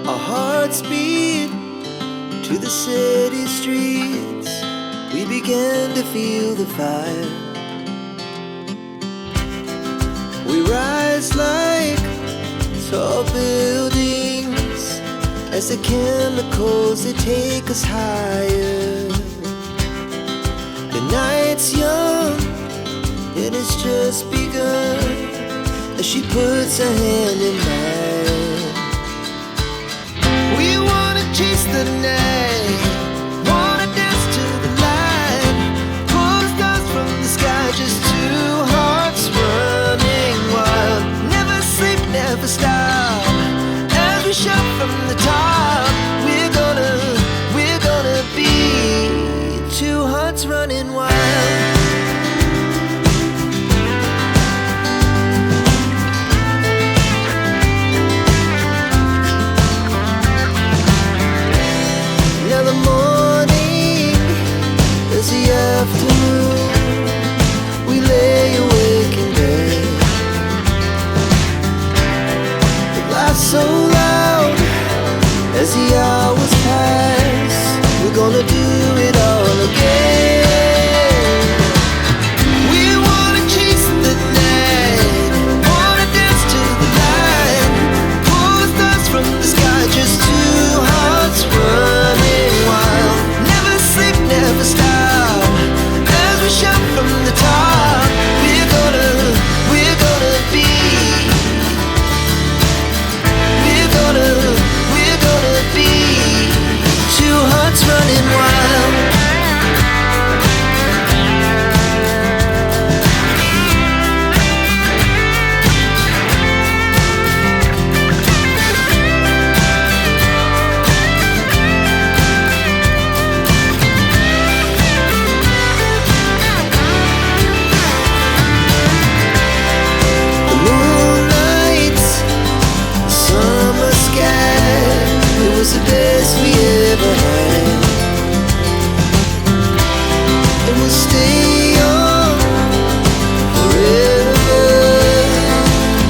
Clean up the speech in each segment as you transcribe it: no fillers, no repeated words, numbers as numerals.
Our hearts beat to the city streets. We began to feel the fire. We rise like tall buildings as the chemicals, they take us higher. The night's young, it has just begun, as she puts her hand in mine. We wanna chase the night, wanna dance to the light, pull the stars from the sky, just two hearts running wild. Never sleep, never stop, as we shout from the top. We're gonna be two hearts running wild. Now the morning is the afternoon. We lay awake in bed. The laughs so loud as the hours pass. We're gonna do it all again. We wanna chase the night, wanna dance to the light, pull the stars from the sky, just two hearts running wild. Never sleep, never stop, as we shout from the top. We're gonna be, we're gonna be two hearts running wild. The moonlight, summer sky, it was the best we ever had. And we'll stay on forever.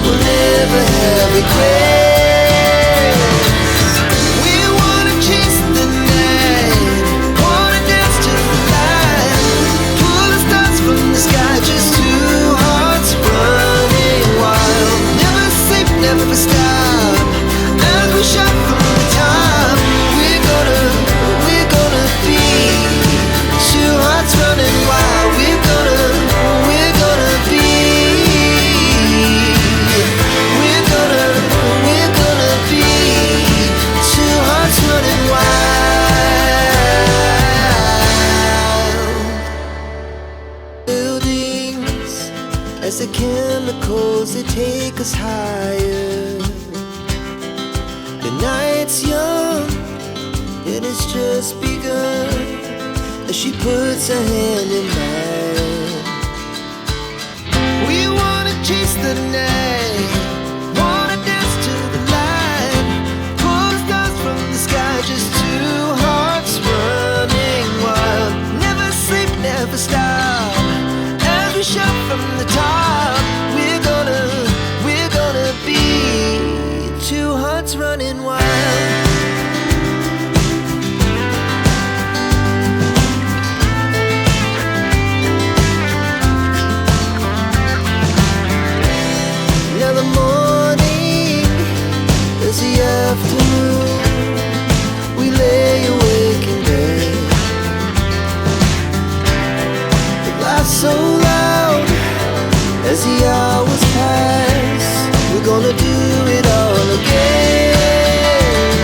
We'll never have regrets. We wanna chase the night, wanna dance to the light, pull the stars from the sky, just two hearts running wild. Never sleep, never stop, as we shout from the top. We're gonna be two hearts running wild. We're gonna be, we're gonna be two hearts running wild. Buildings, as the chemicals, they take us higher. The night's young, it has just begun, as she puts her hand in mine. We wanna chase the night, wanna dance to the light, pull the stars from the sky, just two hearts running wild. Never sleep, never stop, as we shout from the top. We're gonna be two hearts running wild. Now the morning is the afternoon. We lay awake in bed. The laughs so loud as the hours pass. We're gonna do it all again.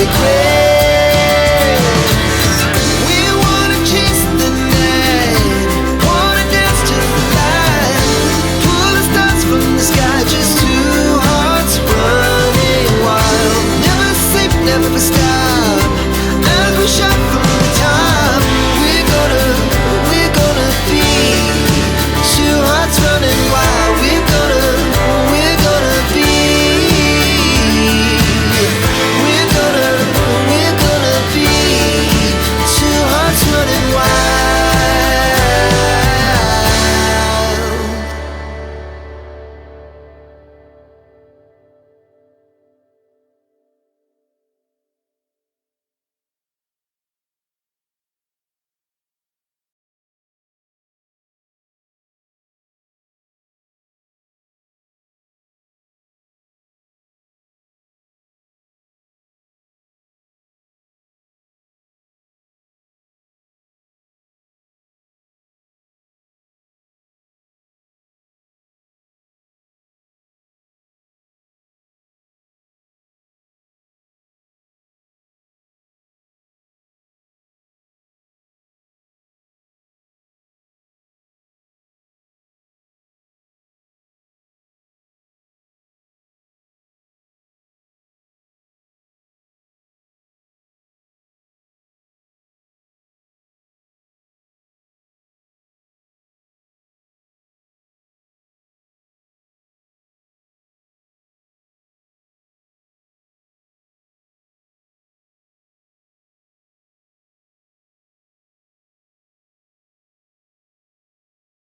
again.